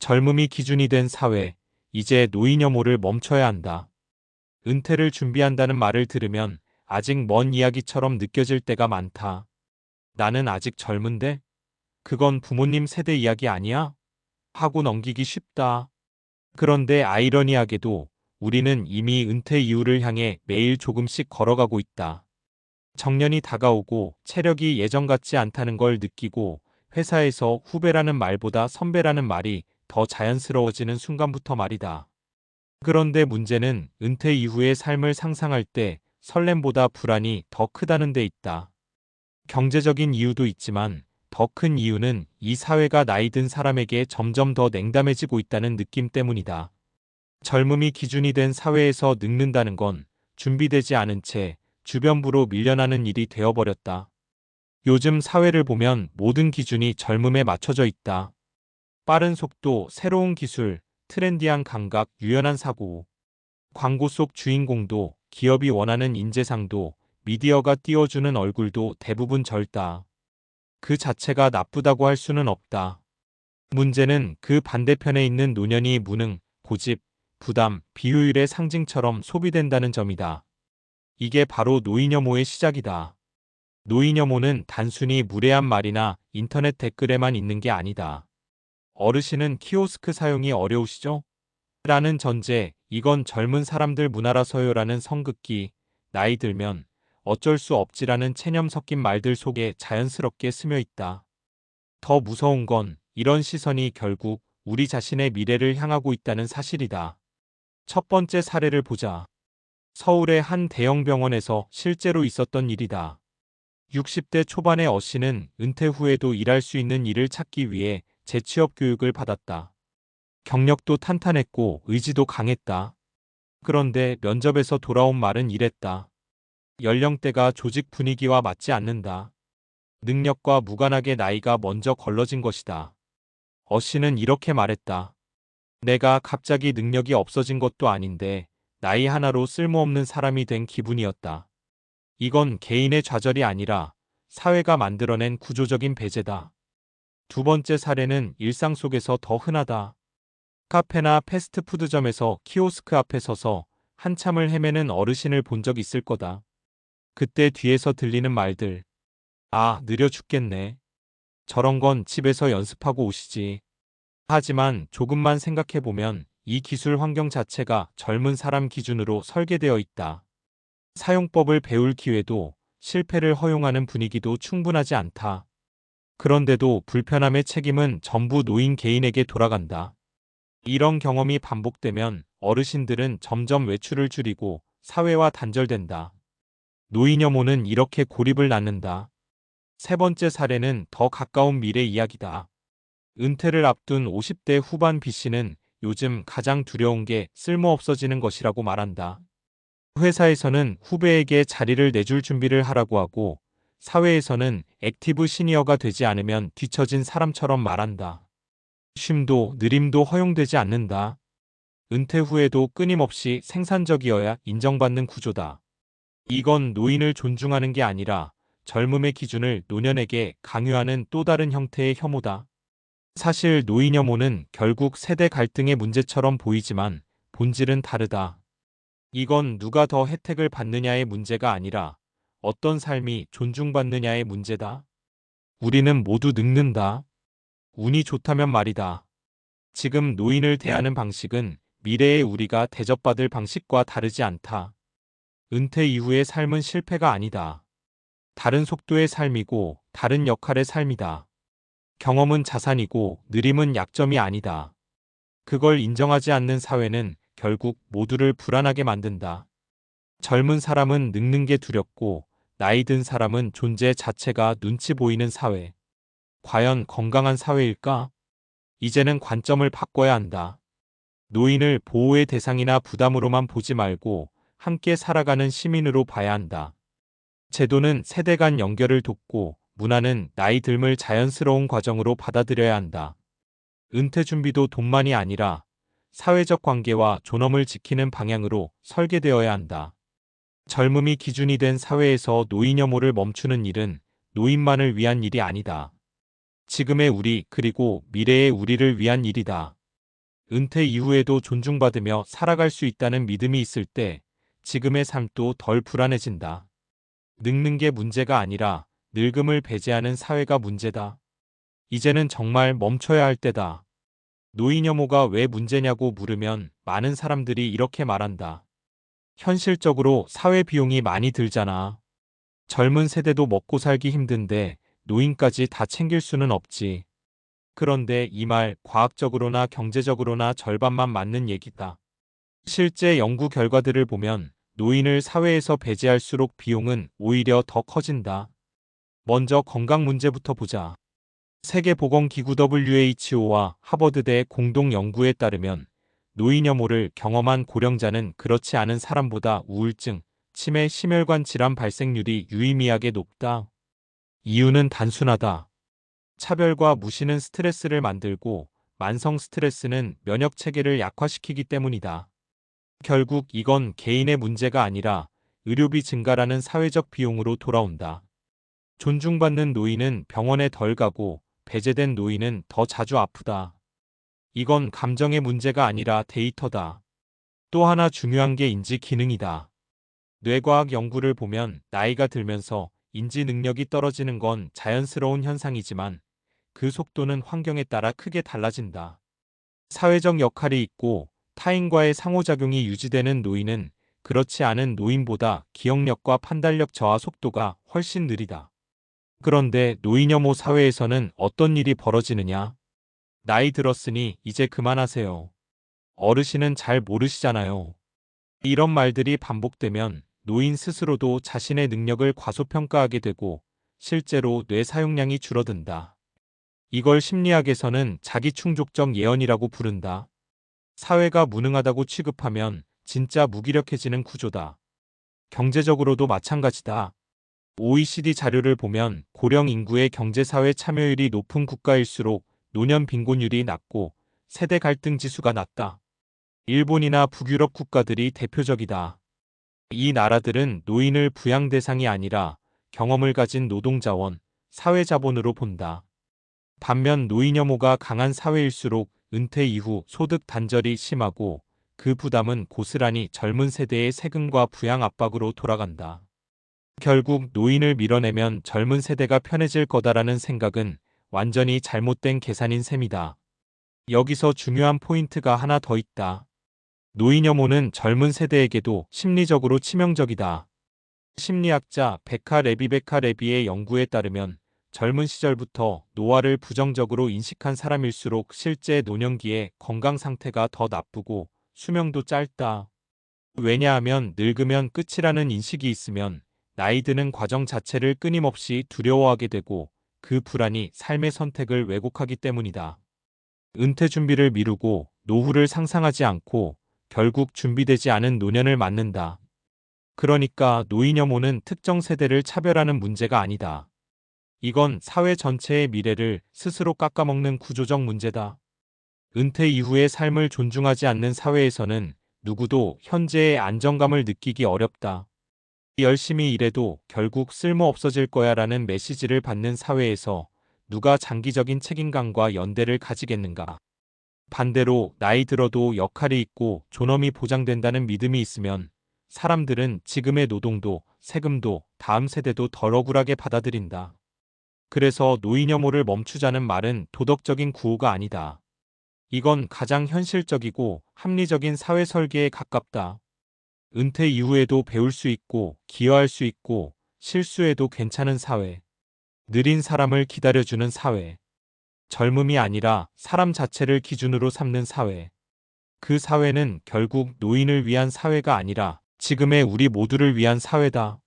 젊음이 기준이 된 사회, 이제 노인 혐오를 멈춰야 한다. 은퇴를 준비한다는 말을 들으면 아직 먼 이야기처럼 느껴질 때가 많다. 나는 아직 젊은데? 그건 부모님 세대 이야기 아니야? 하고 넘기기 쉽다. 그런데 아이러니하게도 우리는 이미 은퇴 이후를 향해 매일 조금씩 걸어가고 있다. 정년이 다가오고 체력이 예전 같지 않다는 걸 느끼고 회사에서 후배라는 말보다 선배라는 말이 더 자연스러워지는 순간부터 말이다. 그런데 문제는 은퇴 이후의 삶을 상상할 때 설렘보다 불안이 더 크다는 데 있다. 경제적인 이유도 있지만 더 큰 이유는 이 사회가 나이 든 사람에게 점점 더 냉담해지고 있다는 느낌 때문이다. 젊음이 기준이 된 사회에서 늙는다는 건 준비되지 않은 채 주변부로 밀려나는 일이 되어버렸다. 요즘 사회를 보면 모든 기준이 젊음에 맞춰져 있다. 빠른 속도, 새로운 기술, 트렌디한 감각, 유연한 사고. 광고 속 주인공도, 기업이 원하는 인재상도, 미디어가 띄워주는 얼굴도 대부분 젊다. 그 자체가 나쁘다고 할 수는 없다. 문제는 그 반대편에 있는 노년이 무능, 고집, 부담, 비효율의 상징처럼 소비된다는 점이다. 이게 바로 노인 혐오의 시작이다. 노인 혐오는 단순히 무례한 말이나 인터넷 댓글에만 있는 게 아니다. 어르신은 키오스크 사용이 어려우시죠? 라는 전제, 이건 젊은 사람들 문화라서요라는 성급기, 나이 들면 어쩔 수 없지라는 체념 섞인 말들 속에 자연스럽게 스며 있다. 더 무서운 건 이런 시선이 결국 우리 자신의 미래를 향하고 있다는 사실이다. 첫 번째 사례를 보자. 서울의 한 대형 병원에서 실제로 있었던 일이다. 60대 초반의 어 씨는 은퇴 후에도 일할 수 있는 일을 찾기 위해 재취업 교육을 받았다. 경력도 탄탄했고 의지도 강했다. 그런데 면접에서 돌아온 말은 이랬다. 연령대가 조직 분위기와 맞지 않는다. 능력과 무관하게 나이가 먼저 걸러진 것이다. 어 씨는 이렇게 말했다. 내가 갑자기 능력이 없어진 것도 아닌데 나이 하나로 쓸모없는 사람이 된 기분이었다. 이건 개인의 좌절이 아니라 사회가 만들어낸 구조적인 배제다. 두 번째 사례는 일상 속에서 더 흔하다. 카페나 패스트푸드점에서 키오스크 앞에 서서 한참을 헤매는 어르신을 본 적 있을 거다. 그때 뒤에서 들리는 말들. 아, 느려 죽겠네. 저런 건 집에서 연습하고 오시지. 하지만 조금만 생각해보면 이 기술 환경 자체가 젊은 사람 기준으로 설계되어 있다. 사용법을 배울 기회도 실패를 허용하는 분위기도 충분하지 않다. 그런데도 불편함의 책임은 전부 노인 개인에게 돌아간다. 이런 경험이 반복되면 어르신들은 점점 외출을 줄이고 사회와 단절된다. 노인 혐오는 이렇게 고립을 낳는다. 세 번째 사례는 더 가까운 미래 이야기다. 은퇴를 앞둔 50대 후반 B씨는 요즘 가장 두려운 게 쓸모없어지는 것이라고 말한다. 회사에서는 후배에게 자리를 내줄 준비를 하라고 하고 사회에서는 액티브 시니어가 되지 않으면 뒤처진 사람처럼 말한다. 쉼도 느림도 허용되지 않는다. 은퇴 후에도 끊임없이 생산적이어야 인정받는 구조다. 이건 노인을 존중하는 게 아니라 젊음의 기준을 노년에게 강요하는 또 다른 형태의 혐오다. 사실 노인 혐오는 결국 세대 갈등의 문제처럼 보이지만 본질은 다르다. 이건 누가 더 혜택을 받느냐의 문제가 아니라 어떤 삶이 존중받느냐의 문제다. 우리는 모두 늙는다. 운이 좋다면 말이다. 지금 노인을 대하는 방식은 미래의 우리가 대접받을 방식과 다르지 않다. 은퇴 이후의 삶은 실패가 아니다. 다른 속도의 삶이고 다른 역할의 삶이다. 경험은 자산이고 느림은 약점이 아니다. 그걸 인정하지 않는 사회는 결국 모두를 불안하게 만든다. 젊은 사람은 늙는 게 두렵고 나이 든 사람은 존재 자체가 눈치 보이는 사회. 과연 건강한 사회일까? 이제는 관점을 바꿔야 한다. 노인을 보호의 대상이나 부담으로만 보지 말고 함께 살아가는 시민으로 봐야 한다. 제도는 세대 간 연결을 돕고 문화는 나이 듦을 자연스러운 과정으로 받아들여야 한다. 은퇴 준비도 돈만이 아니라 사회적 관계와 존엄을 지키는 방향으로 설계되어야 한다. 젊음이 기준이 된 사회에서 노인 혐오를 멈추는 일은 노인만을 위한 일이 아니다. 지금의 우리 그리고 미래의 우리를 위한 일이다. 은퇴 이후에도 존중받으며 살아갈 수 있다는 믿음이 있을 때 지금의 삶도 덜 불안해진다. 늙는 게 문제가 아니라 늙음을 배제하는 사회가 문제다. 이제는 정말 멈춰야 할 때다. 노인 혐오가 왜 문제냐고 물으면 많은 사람들이 이렇게 말한다. 현실적으로 사회 비용이 많이 들잖아. 젊은 세대도 먹고 살기 힘든데 노인까지 다 챙길 수는 없지. 그런데 이 말 과학적으로나 경제적으로나 절반만 맞는 얘기다. 실제 연구 결과들을 보면 노인을 사회에서 배제할수록 비용은 오히려 더 커진다. 먼저 건강 문제부터 보자. 세계보건기구 WHO와 하버드대 공동 연구에 따르면 노인 혐오를 경험한 고령자는 그렇지 않은 사람보다 우울증, 치매, 심혈관 질환 발생률이 유의미하게 높다. 이유는 단순하다. 차별과 무시는 스트레스를 만들고 만성 스트레스는 면역 체계를 약화시키기 때문이다. 결국 이건 개인의 문제가 아니라 의료비 증가라는 사회적 비용으로 돌아온다. 존중받는 노인은 병원에 덜 가고 배제된 노인은 더 자주 아프다. 이건 감정의 문제가 아니라 데이터다. 또 하나 중요한 게 인지 기능이다. 뇌과학 연구를 보면 나이가 들면서 인지 능력이 떨어지는 건 자연스러운 현상이지만 그 속도는 환경에 따라 크게 달라진다. 사회적 역할이 있고 타인과의 상호작용이 유지되는 노인은 그렇지 않은 노인보다 기억력과 판단력 저하 속도가 훨씬 느리다. 그런데 노인 혐오 사회에서는 어떤 일이 벌어지느냐? 나이 들었으니 이제 그만하세요. 어르신은 잘 모르시잖아요. 이런 말들이 반복되면 노인 스스로도 자신의 능력을 과소평가하게 되고 실제로 뇌 사용량이 줄어든다. 이걸 심리학에서는 자기충족적 예언이라고 부른다. 사회가 무능하다고 취급하면 진짜 무기력해지는 구조다. 경제적으로도 마찬가지다. OECD 자료를 보면 고령 인구의 경제사회 참여율이 높은 국가일수록 노년 빈곤율이 낮고 세대 갈등 지수가 낮다. 일본이나 북유럽 국가들이 대표적이다. 이 나라들은 노인을 부양 대상이 아니라 경험을 가진 노동자원, 사회자본으로 본다. 반면 노인 혐오가 강한 사회일수록 은퇴 이후 소득 단절이 심하고 그 부담은 고스란히 젊은 세대의 세금과 부양 압박으로 돌아간다. 결국 노인을 밀어내면 젊은 세대가 편해질 거다라는 생각은 완전히 잘못된 계산인 셈이다. 여기서 중요한 포인트가 하나 더 있다. 노인 혐오는 젊은 세대에게도 심리적으로 치명적이다. 심리학자 베카 레비의 연구에 따르면 젊은 시절부터 노화를 부정적으로 인식한 사람일수록 실제 노년기에 건강 상태가 더 나쁘고 수명도 짧다. 왜냐하면 늙으면 끝이라는 인식이 있으면 나이 드는 과정 자체를 끊임없이 두려워하게 되고 그 불안이 삶의 선택을 왜곡하기 때문이다. 은퇴 준비를 미루고 노후를 상상하지 않고 결국 준비되지 않은 노년을 맞는다. 그러니까 노인 혐오는 특정 세대를 차별하는 문제가 아니다. 이건 사회 전체의 미래를 스스로 깎아먹는 구조적 문제다. 은퇴 이후의 삶을 존중하지 않는 사회에서는 누구도 현재의 안정감을 느끼기 어렵다. 열심히 일해도 결국 쓸모 없어질 거야 라는 메시지를 받는 사회에서 누가 장기적인 책임감과 연대를 가지겠는가. 반대로 나이 들어도 역할이 있고 존엄이 보장된다는 믿음이 있으면 사람들은 지금의 노동도 세금도 다음 세대도 덜 억울하게 받아들인다. 그래서 노인 혐오를 멈추자는 말은 도덕적인 구호가 아니다. 이건 가장 현실적이고 합리적인 사회 설계에 가깝다. 은퇴 이후에도 배울 수 있고 기여할 수 있고 실수해도 괜찮은 사회. 느린 사람을 기다려주는 사회. 젊음이 아니라 사람 자체를 기준으로 삼는 사회. 그 사회는 결국 노인을 위한 사회가 아니라 지금의 우리 모두를 위한 사회다.